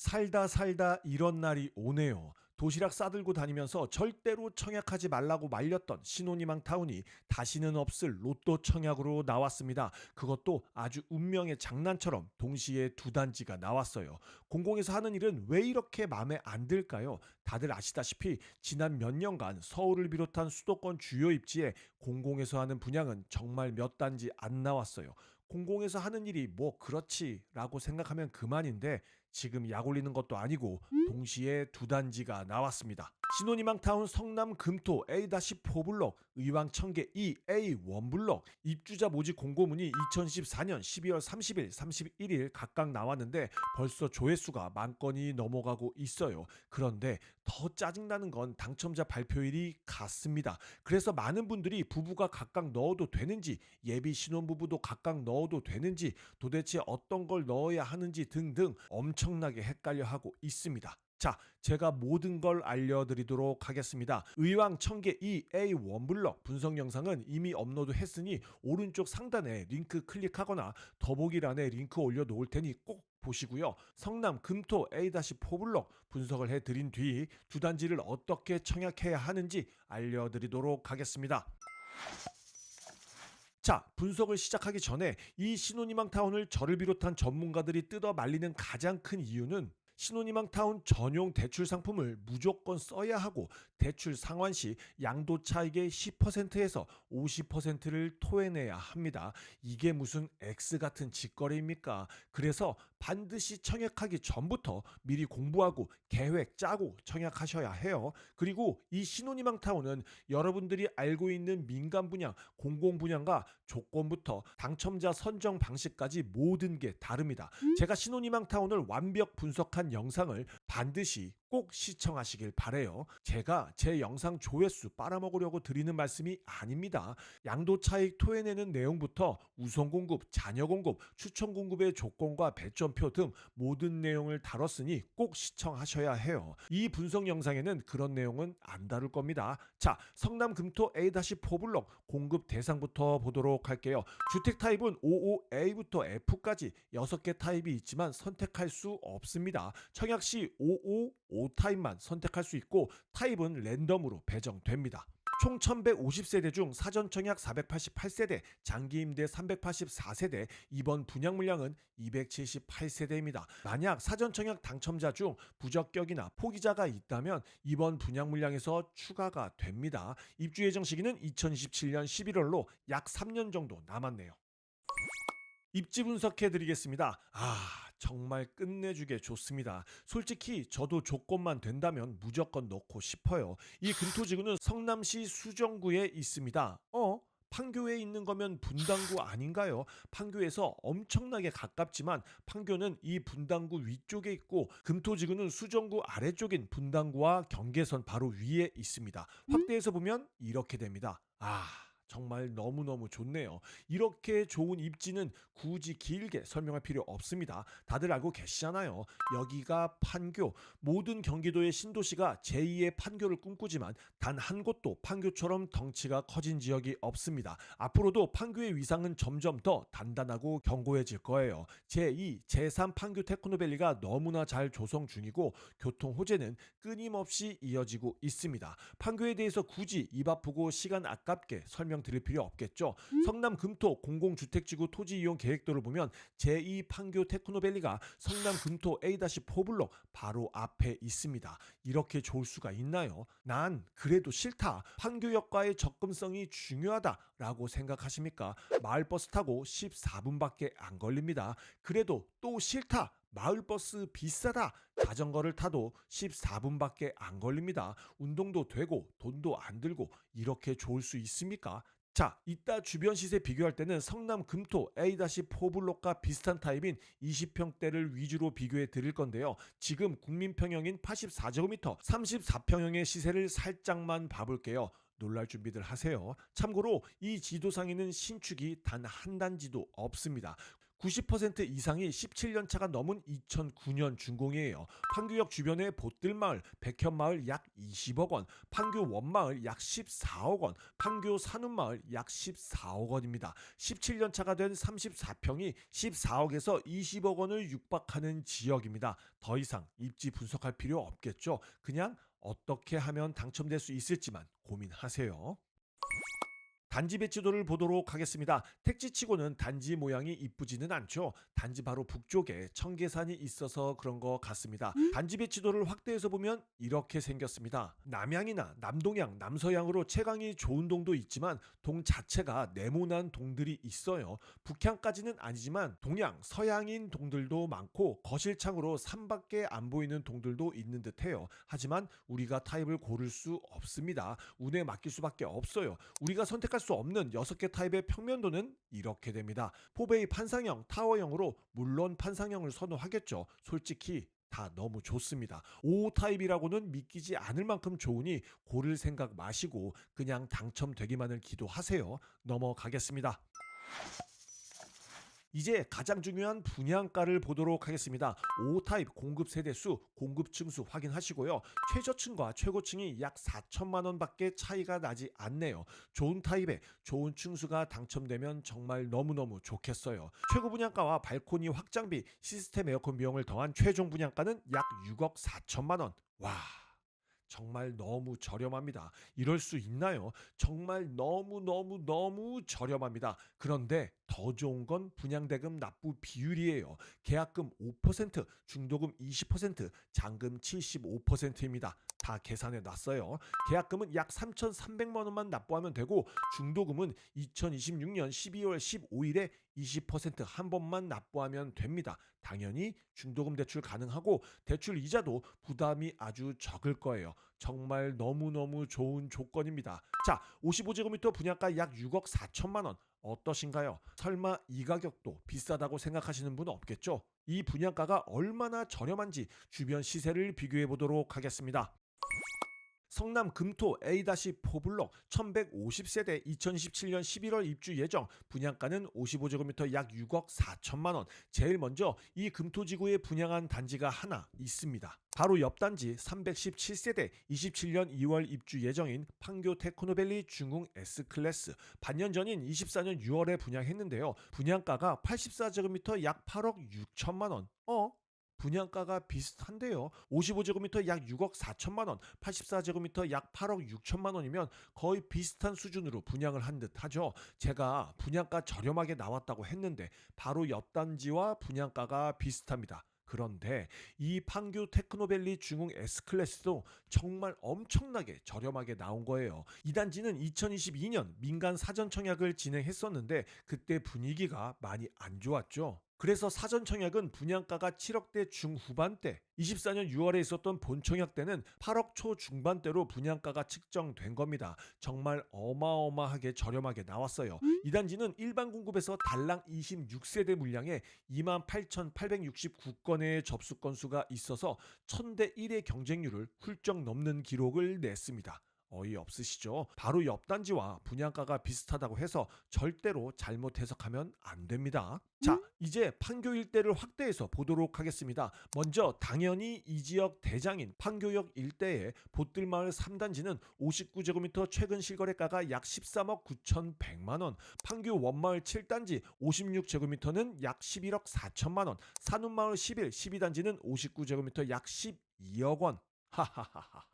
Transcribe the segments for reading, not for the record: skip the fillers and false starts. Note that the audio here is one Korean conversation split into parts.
살다 살다 이런 날이 오네요. 도시락 싸들고 다니면서 절대로 청약하지 말라고 말렸던 신혼희망 타운이 다시는 없을 로또 청약으로 나왔습니다. 그것도 아주 운명의 장난처럼 동시에 두 단지가 나왔어요. 공공에서 하는 일은 왜 이렇게 마음에 안 들까요? 다들 아시다시피 지난 몇 년간 서울을 비롯한 수도권 주요 입지에 공공에서 하는 분양은 정말 몇 단지 안 나왔어요. 공공에서 하는 일이 뭐 그렇지라고 생각하면 그만인데 지금 약 올리는 것도 아니고 동시에 두 단지가 나왔습니다. 신혼희망타운 성남 금토 A-4블록, 의왕 청계 E A1블록 입주자 모집 공고문이 2014년 12월 30일, 31일 각각 나왔는데 벌써 조회수가 10,000건이 넘어가고 있어요. 그런데 더 짜증나는 건 당첨자 발표일이 같습니다. 그래서 많은 분들이 부부가 각각 넣어도 되는지, 예비 신혼부부도 각각 넣어도 되는지, 도대체 어떤 걸 넣어야 하는지 등등 엄청나게 헷갈려하고 있습니다. 자, 제가 모든 걸 알려드리도록 하겠습니다. 의왕 청계 E A1블록 분석 영상은 이미 업로드 했으니 오른쪽 상단에 링크 클릭하거나 더보기란에 링크 올려놓을 테니 꼭 보시고요. 성남 금토 A-4블록 분석을 해드린 뒤 두 단지를 어떻게 청약해야 하는지 알려드리도록 하겠습니다. 자, 분석을 시작하기 전에 이 신혼희망타운을 저를 비롯한 전문가들이 뜯어 말리는 가장 큰 이유는 신혼희망타운 전용 대출 상품을 무조건 써야 하고 대출 상환 시 양도 차익의 10%에서 50%를 토해내야 합니다. 이게 무슨 X 같은 짓거리입니까? 그래서 반드시 청약하기 전부터 미리 공부하고 계획 짜고 청약하셔야 해요. 그리고 이 신혼희망타운은 여러분들이 알고 있는 민간 분양, 공공 분양과 조건부터 당첨자 선정 방식까지 모든 게 다릅니다. 제가 신혼희망타운을 완벽 분석한 영상을 반드시 꼭 시청하시길 바래요. 제가 제 영상 조회수 빨아먹으려고 드리는 말씀이 아닙니다. 양도 차익 토해내는 내용부터 우선 공급, 잔여 공급, 추천 공급의 조건과 배점표 등 모든 내용을 다뤘으니 꼭 시청하셔야 해요. 이 분석 영상에는 그런 내용은 안 다룰 겁니다. 자, 성남 금토 A-4블록 공급 대상부터 보도록 할게요. 주택 타입은 55A부터 F까지 6개 타입이 있지만 선택할 수 없습니다. 청약 시 55, 5타입만 선택할 수 있고 타입은 랜덤으로 배정됩니다. 총 1150세대 중 사전 청약 488세대, 장기 임대 384세대, 이번 분양 물량은 278세대입니다. 만약 사전 청약 당첨자 중 부적격이나 포기자가 있다면 이번 분양 물량에서 추가가 됩니다. 입주 예정 시기는 2027년 11월로 약 3년 정도 남았네요. 입지 분석해 드리겠습니다. 정말 끝내주게 좋습니다. 솔직히 저도 조건만 된다면 무조건 넣고 싶어요. 이 금토지구는 성남시 수정구에 있습니다. 판교에 있는 거면 분당구 아닌가요? 판교에서 엄청나게 가깝지만 판교는 이 분당구 위쪽에 있고 금토지구는 수정구 아래쪽인 분당구와 경계선 바로 위에 있습니다. 확대해서 보면 이렇게 됩니다. 정말 너무너무 좋네요. 이렇게 좋은 입지는 굳이 길게 설명할 필요 없습니다. 다들 알고 계시잖아요. 여기가 판교. 모든 경기도의 신도시가 제2의 판교를 꿈꾸지만 단 한 곳도 판교처럼 덩치가 커진 지역이 없습니다. 앞으로도 판교의 위상은 점점 더 단단하고 견고해질 거예요. 제2, 제3 판교 테크노밸리가 너무나 잘 조성 중이고 교통 호재는 끊임없이 이어지고 있습니다. 판교에 대해서 굳이 입 아프고 시간 아깝게 설명드릴 필요 없겠죠. 성남 금토 공공주택지구 토지 이용 계획도를 보면 제2 판교 테크노밸리가 성남 금토 A-4블록 바로 앞에 있습니다. 이렇게 좋을 수가 있나요? 난 그래도 싫다. 판교역과의 접근성이 중요하다라고 생각하십니까? 마을버스 타고 14분밖에 안 걸립니다. 그래도 또 싫다. 마을버스 비싸다. 자전거를 타도 14분밖에 안 걸립니다. 운동도 되고 돈도 안 들고 이렇게 좋을 수 있습니까? 자, 이따 주변 시세 비교할 때는 성남 금토 A-4블록과 비슷한 타입인 20평대를 위주로 비교해 드릴 건데요. 지금 국민평형인 84제곱미터 34평형의 시세를 살짝만 봐볼게요. 놀랄 준비들 하세요. 참고로 이 지도상에는 신축이 단 한 단지도 없습니다. 90% 이상이 17년 차가 넘은 2009년 준공이에요. 판교역 주변의 보뜰마을, 백현마을 약 20억 원, 판교 원마을 약 14억 원, 판교 산운마을 약 14억 원입니다. 17년 차가 된 34평이 14억에서 20억 원을 육박하는 지역입니다. 더 이상 입지 분석할 필요 없겠죠. 그냥 어떻게 하면 당첨될 수 있을지만 고민하세요. 단지 배치도를 보도록 하겠습니다. 택지치고는 단지 모양이 이쁘지는 않죠. 단지 바로 북쪽에 청계산이 있어서 그런 것 같습니다. 단지 배치도를 확대해서 보면 이렇게 생겼습니다. 남향이나 남동향, 남서향으로 채광이 좋은 동도 있지만 동 자체가 네모난 동들이 있어요. 북향까지는 아니지만 동향, 서향인 동들도 많고 거실창으로 산밖에 안 보이는 동들도 있는 듯해요. 하지만 우리가 타입을 고를 수 없습니다. 운에 맡길 수밖에 없어요. 우리가 선택할 수 없는 6개 타입의 평면도는 이렇게 됩니다. 포베이 판상형, 타워형으로 물론 판상형을 선호하겠죠. 솔직히 다 너무 좋습니다. 5 타입이라고는 믿기지 않을 만큼 좋으니 고를 생각 마시고 그냥 당첨되기만을 기도하세요. 넘어가겠습니다. 이제 가장 중요한 분양가를 보도록 하겠습니다. 5 타입 공급 세대수, 공급 층수 확인하시고요. 최저층과 최고층이 약 4천만 원밖에 차이가 나지 않네요. 좋은 타입에 좋은 층수가 당첨되면 정말 너무너무 좋겠어요. 최고 분양가와 발코니 확장비, 시스템 에어컨 비용을 더한 최종 분양가는 약 6억 4천만 원. 와, 정말 너무 저렴합니다. 이럴 수 있나요? 정말 너무 저렴합니다. 그런데 더 좋은 건 분양대금 납부 비율이에요. 계약금 5%, 중도금 20%, 잔금 75%입니다. 다 계산해 놨어요. 계약금은 약 3,300만 원만 납부하면 되고 중도금은 2026년 12월 15일에 20%한 번만 납부하면 됩니다. 당연히 중도금 대출 가능하고 대출 이자도 부담이 아주 적을 거예요. 정말 너무너무 좋은 조건입니다. 자, 55제곱미터 분양가 약 6억 4천만 원. 어떠신가요? 설마 이 가격도 비싸다고 생각하시는 분 없겠죠? 이 분양가가 얼마나 저렴한지 주변 시세를 비교해 보도록 하겠습니다. 성남 금토 A-4 블록 1150세대 2027년 11월 입주 예정, 분양가는 55제곱미터 약 6억 4천만 원. 제일 먼저 이 금토지구에 분양한 단지가 하나 있습니다. 바로 옆 단지 317세대 27년 2월 입주 예정인 판교 테크노밸리 중흥 S클래스. 반년 전인 24년 6월에 분양했는데요. 분양가가 84제곱미터 약 8억 6천만 원. 분양가가 비슷한데요. 55제곱미터 약 6억 4천만 원, 84제곱미터 약 8억 6천만 원이면 거의 비슷한 수준으로 분양을 한 듯 하죠. 제가 분양가 저렴하게 나왔다고 했는데 바로 옆 단지와 분양가가 비슷합니다. 그런데 이 판교 테크노밸리 중흥 S클래스도 정말 엄청나게 저렴하게 나온 거예요. 이 단지는 2022년 민간 사전 청약을 진행했었는데 그때 분위기가 많이 안 좋았죠. 그래서 사전 청약은 분양가가 7억대 중후반대, 24년 6월에 있었던 본 청약 때는 8억 초중반대로 분양가가 측정된 겁니다. 정말 어마어마하게 저렴하게 나왔어요. 이 단지는 일반 공급에서 달랑 26세대 물량에 28,869건의 접수 건수가 있어서 1000대 1의 경쟁률을 훌쩍 넘는 기록을 냈습니다. 어이없으시죠? 바로 옆 단지와 분양가가 비슷하다고 해서 절대로 잘못 해석하면 안 됩니다. 자, 이제 판교 일대를 확대해서 보도록 하겠습니다. 먼저 당연히 이 지역 대장인 판교역 일대의 보뜰마을 3단지는 59제곱미터 최근 실거래가가 약 13억 9,100만 원, 판교 원마을 7단지 56제곱미터는 약 11억 4천만 원, 산운마을 11, 12단지는 59제곱미터 약 12억 원. 하하하하.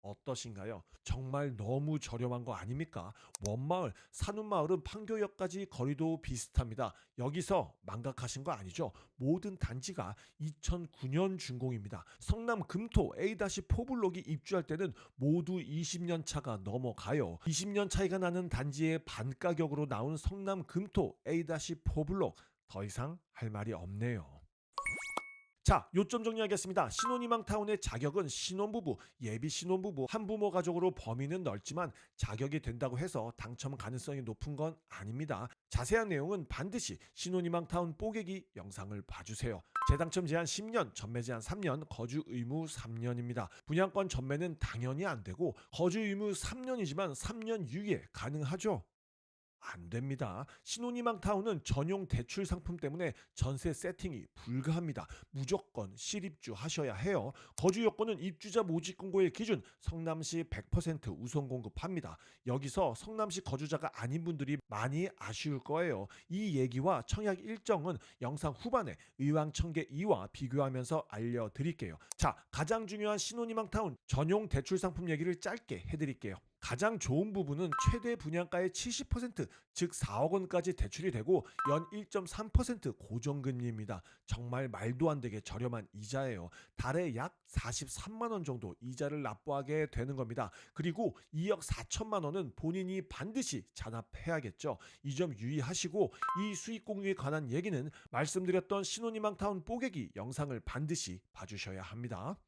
어떠신가요? 정말 너무 저렴한 거 아닙니까? 원마을, 산운마을은 판교역까지 거리도 비슷합니다. 여기서 망각하신 거 아니죠? 모든 단지가 2009년 준공입니다. 성남 금토 A-4 블록이 입주할 때는 모두 20년 차가 넘어가요. 20년 차이가 나는 단지의 반가격으로 나온 성남 금토 A-4 블록, 더 이상 할 말이 없네요. 자, 요점 정리하겠습니다. 신혼희망타운의 자격은 신혼부부, 예비 신혼부부, 한부모 가족으로 범위는 넓지만 자격이 된다고 해서 당첨 가능성이 높은 건 아닙니다. 자세한 내용은 반드시 신혼희망타운 뽀개기 영상을 봐주세요. 재당첨 제한 10년, 전매 제한 3년, 거주 의무 3년입니다. 분양권 전매는 당연히 안 되고 거주 의무 3년이지만 3년 유예 가능하죠. 안 됩니다. 신혼희망타운은 전용 대출 상품 때문에 전세 세팅이 불가합니다. 무조건 실입주 하셔야 해요. 거주 요건은 입주자 모집 공고의 기준 성남시 100% 우선 공급합니다. 여기서 성남시 거주자가 아닌 분들이 많이 아쉬울 거예요. 이 얘기와 청약 일정은 영상 후반에 의왕청계 2와 비교하면서 알려드릴게요. 자, 가장 중요한 신혼희망타운 전용 대출 상품 얘기를 짧게 해드릴게요. 가장 좋은 부분은 최대 분양가의 70%, 즉 4억 원까지 대출이 되고 연 1.3% 고정금리입니다. 정말 말도 안 되게 저렴한 이자예요. 달에 약 43만 원 정도 이자를 납부하게 되는 겁니다. 그리고 2억 4천만 원은 본인이 반드시 잔압해야겠죠. 이 점 유의하시고 이 수익 공유에 관한 얘기는 말씀드렸던 신혼희망타운 뽀개기 영상을 반드시 봐주셔야 합니다.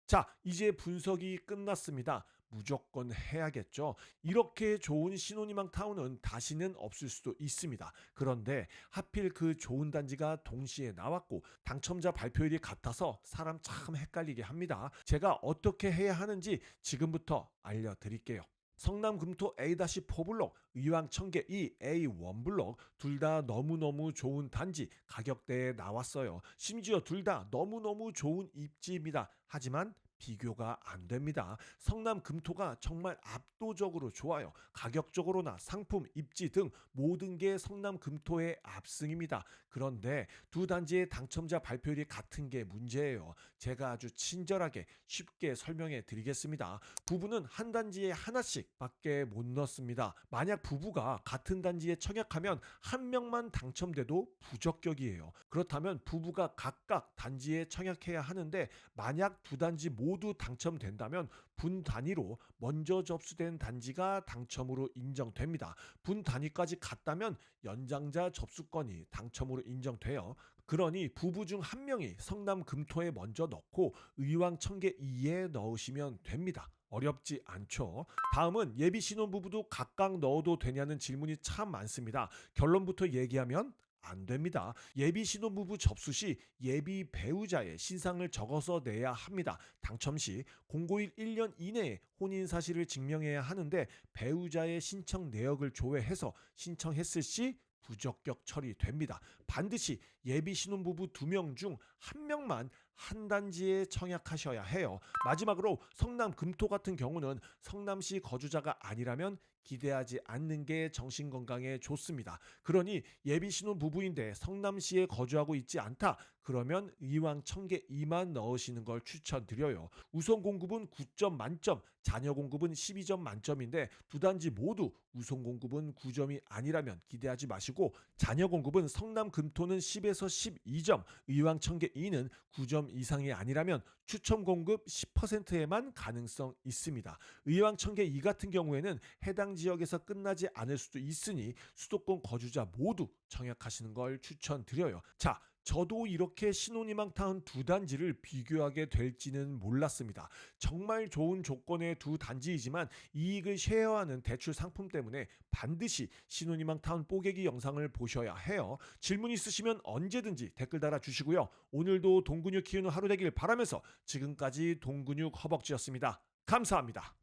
자, 이제 분석이 끝났습니다. 무조건 해야겠죠. 이렇게 좋은 신혼희망 타운은 다시는 없을 수도 있습니다. 그런데 하필 그 좋은 단지가 동시에 나왔고 당첨자 발표일이 같아서 사람 참 헷갈리게 합니다. 제가 어떻게 해야 하는지 지금부터 알려드릴게요. 성남 금토 A-4 블록, 의왕 청계 이 A1 블록 둘 다 너무너무 좋은 단지 가격대에 나왔어요. 심지어 둘 다 너무너무 좋은 입지입니다. 하지만 비교가 안 됩니다. 성남 금토가 정말 압도적으로 좋아요. 가격적으로나 상품, 입지 등 모든 게 성남 금토의 압승입니다. 그런데 두 단지의 당첨자 발표율이 같은 게 문제예요. 제가 아주 친절하게 쉽게 설명해 드리겠습니다. 부부는 한 단지에 하나씩 밖에 못 넣습니다. 만약 부부가 같은 단지에 청약하면 한 명만 당첨돼도 부적격이에요. 그렇다면 부부가 각각 단지에 청약해야 하는데 만약 두 단지 모두 당첨된다면 분 단위로 먼저 접수된 단지가 당첨으로 인정됩니다. 분 단위까지 갔다면 연장자 접수권이 당첨으로 인정돼요. 그러니 부부 중 한 명이 성남 금토에 먼저 넣고 의왕 청계 2에 넣으시면 됩니다. 어렵지 않죠. 다음은 예비 신혼부부도 각각 넣어도 되냐는 질문이 참 많습니다. 결론부터 얘기하면 안 됩니다. 예비 신혼부부 접수 시 예비 배우자의 신상을 적어서 내야 합니다. 당첨 시 공고일 1년 이내에 혼인 사실을 증명해야 하는데 배우자의 신청 내역을 조회해서 신청했을 시 부적격 처리됩니다. 반드시 예비 신혼부부 2명 중 1명만 한 단지에 청약하셔야 해요. 마지막으로 성남 금토 같은 경우는 성남시 거주자가 아니라면 기대하지 않는 게 정신건강에 좋습니다. 그러니 예비 신혼부부인데 성남시에 거주하고 있지 않다. 그러면 의왕 청계 2만 넣으시는 걸 추천드려요. 우선 공급은 9점 만점, 자녀 공급은 12점 만점인데 두 단지 모두 우선 공급은 9점이 아니라면 기대하지 마시고 자녀 공급은 성남 금토는 10에서 12점, 의왕 청계 2는 9점 이상이 아니라면 추첨 공급 10%에만 가능성 있습니다. 의왕 청계 2 같은 경우에는 해당 지역에서 끝나지 않을 수도 있으니 수도권 거주자 모두 청약하시는 걸 추천드려요. 자, 저도 이렇게 신혼희망 타운 두 단지를 비교하게 될지는 몰랐습니다. 정말 좋은 조건의 두 단지이지만 이익을 쉐어하는 대출 상품 때문에 반드시 신혼희망 타운 뽀개기 영상을 보셔야 해요. 질문 있으시면 언제든지 댓글 달아주시고요. 오늘도 동근육 키우는 하루 되길 바라면서 지금까지 동근육 허벅지였습니다. 감사합니다.